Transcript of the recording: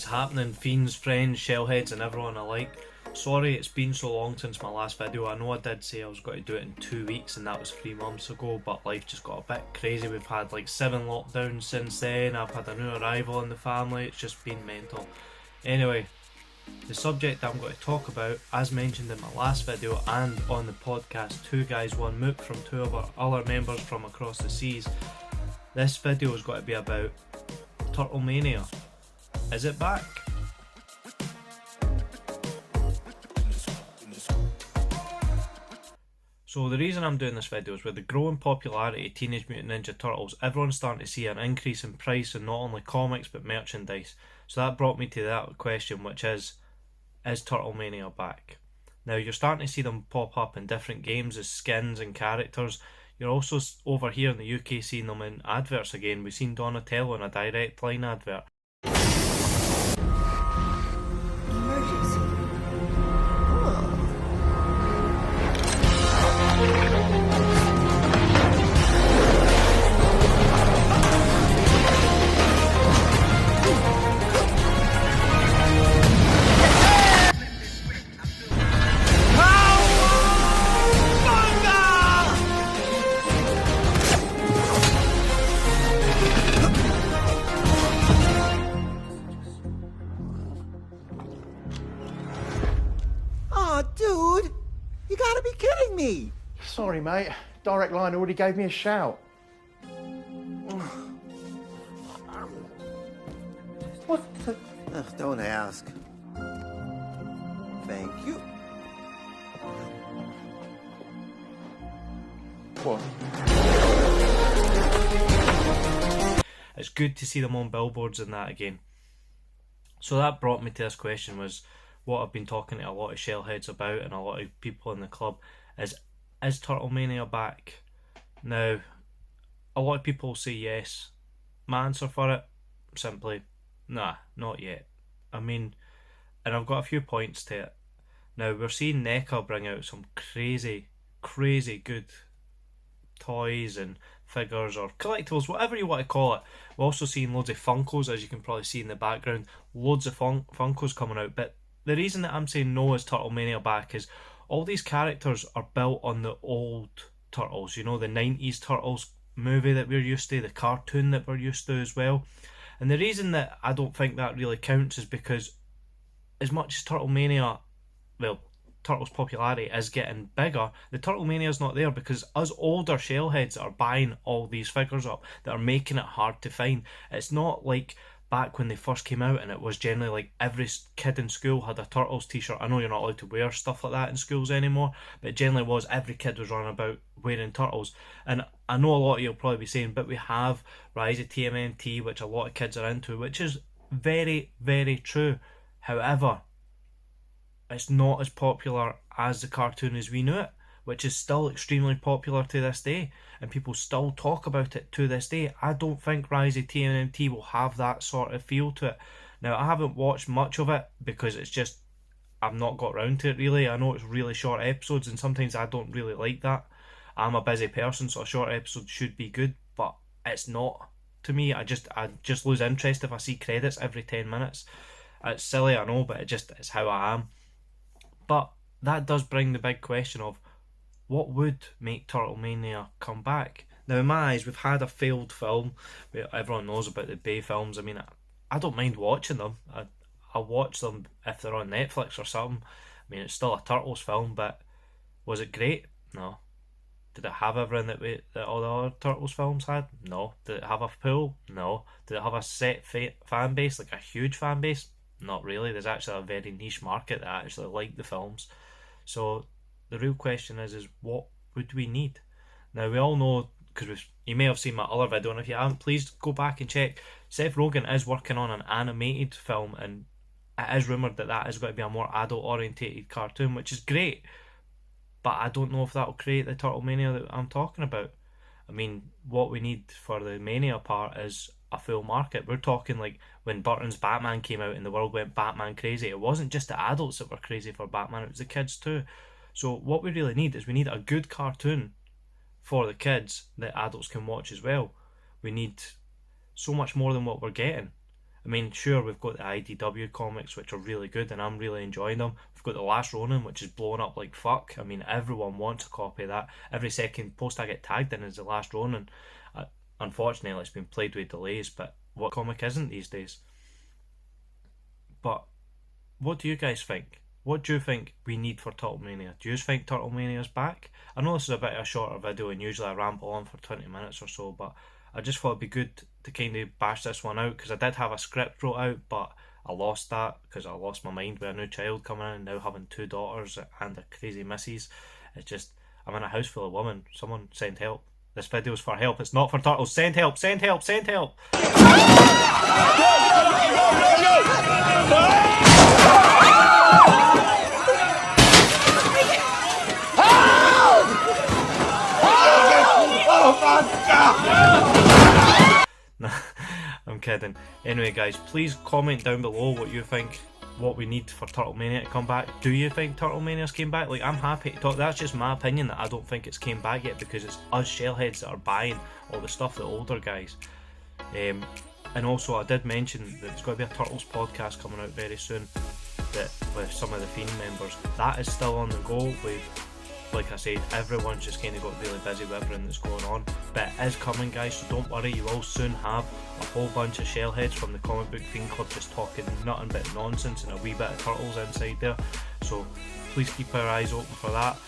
What's happening, fiends, friends, shellheads and everyone alike? Sorry it's been so long since my last video. I know I did say I was going to do it in 2 weeks and that was 3 months ago, but life just got a bit crazy. We've had like 7 lockdowns since then. I've had a new arrival in the family. It's just been mental. Anyway, the subject I'm going to talk about, as mentioned in my last video and on the podcast Two Guys One Mook from two of our other members from across the seas, this video is going to be about Turtle Mania. Is it back? So the reason I'm doing this video is with the growing popularity of Teenage Mutant Ninja Turtles, everyone's starting to see an increase in price in not only comics but merchandise. So that brought me to that question, which is Turtle Mania back? Now you're starting to see them pop up in different games as skins and characters. You're also over here in the UK seeing them in adverts again. We've seen Donatello in a Direct Line advert. Emergency. Oh. Dude, you gotta be kidding me! Sorry, mate. Direct Line already gave me a shout. What the... Ugh, don't ask. Thank you. What? It's good to see them on billboards and that again. So that brought me to this question, was what I've been talking to a lot of shellheads about and a lot of people in the club is Turtle Mania back? Now, a lot of people say yes. My answer for it, simply, nah, not yet. I mean, and I've got a few points to it. Now, we're seeing NECA bring out some crazy good toys and figures or collectibles, whatever you want to call it. We're also seeing loads of Funkos, as you can probably see in the background. Loads of Funkos coming out, but the reason that I'm saying no is Turtle Mania back is all these characters are built on the old Turtles, you know, the 90s Turtles movie that we're used to, the cartoon that we're used to as well. And the reason that I don't think that really counts is because as much as Turtle Mania, well, Turtles' popularity is getting bigger, the Turtle Mania is not there because us older shellheads are buying all these figures up that are making it hard to find. It's not like back when they first came out and it was generally like every kid in school had a Turtles t-shirt. I know you're not allowed to wear stuff like that in schools anymore, but it generally was every kid was running about wearing Turtles. And I know a lot of you will probably be saying, but we have Rise of TMNT, which a lot of kids are into, which is very, very true. However, it's not as popular as the cartoon as we knew it, which is still extremely popular to this day, and people still talk about it to this day. I don't think Rise of TMNT will have that sort of feel to it. Now, I haven't watched much of it because it's just, I've not got round to it really. I know it's really short episodes and sometimes I don't really like that. I'm a busy person, so a short episode should be good, but it's not to me. I just lose interest if I see credits every 10 minutes. It's silly, I know, but it's how I am. But that does bring the big question of, what would make Turtle Mania come back? Now, in my eyes, we've had a failed film. Everyone knows about the Bay films. I mean, I don't mind watching them. I'll watch them if they're on Netflix or something. I mean, it's still a Turtles film, but was it great? No. Did it have everything that all the other Turtles films had? No. Did it have a pool? No. Did it have a set fan base, like a huge fan base? Not really. There's actually a very niche market that actually like the films. So the real question is what would we need? Now, we all know, because you may have seen my other video, and if you haven't, please go back and check. Seth Rogen is working on an animated film, and it is rumoured that that is going to be a more adult-orientated cartoon, which is great. But I don't know if that will create the Turtle Mania that I'm talking about. I mean, what we need for the Mania part is a full market. We're talking like when Burton's Batman came out and the world went Batman crazy. It wasn't just the adults that were crazy for Batman, it was the kids too. So what we really need is we need a good cartoon for the kids that adults can watch as well. We need so much more than what we're getting. I mean, sure, we've got the IDW comics, which are really good, and I'm really enjoying them. We've got The Last Ronin, which is blowing up like fuck. I mean, everyone wants a copy of that. Every second post I get tagged in is The Last Ronin. Unfortunately, it's been played with delays, but what comic isn't these days? But what do you guys think? What do you think we need for Turtle Mania? Do you think Turtle Mania is back? I know this is a bit of a shorter video, and usually I ramble on for 20 minutes or so, but I just thought it'd be good to kind of bash this one out, because I did have a script wrote out, but I lost that because I lost my mind with a new child coming in, and now having 2 daughters and a crazy missus. It's just, I'm in a house full of women. Someone send help. This video's for help. It's not for turtles. Send help, send help, send help. Nah, I'm kidding. Anyway, guys, please comment down below what you think, what we need for Turtle Mania to come back. Do you think Turtle Mania's came back? Like, I'm happy to talk. That's just my opinion, that I don't think it's came back yet, because it's us shellheads that are buying all the stuff, the older guys. And also, I did mention that there's going to be a Turtles podcast coming out very soon, that with some of the Fiend members. That is still on the go. Like I said, everyone's just kind of got really busy with everything that's going on, but it is coming, guys, so don't worry. You will soon have a whole bunch of shellheads from the Comic Book Fiend Club just talking nothing but nonsense and a wee bit of Turtles inside there, so please keep our eyes open for that.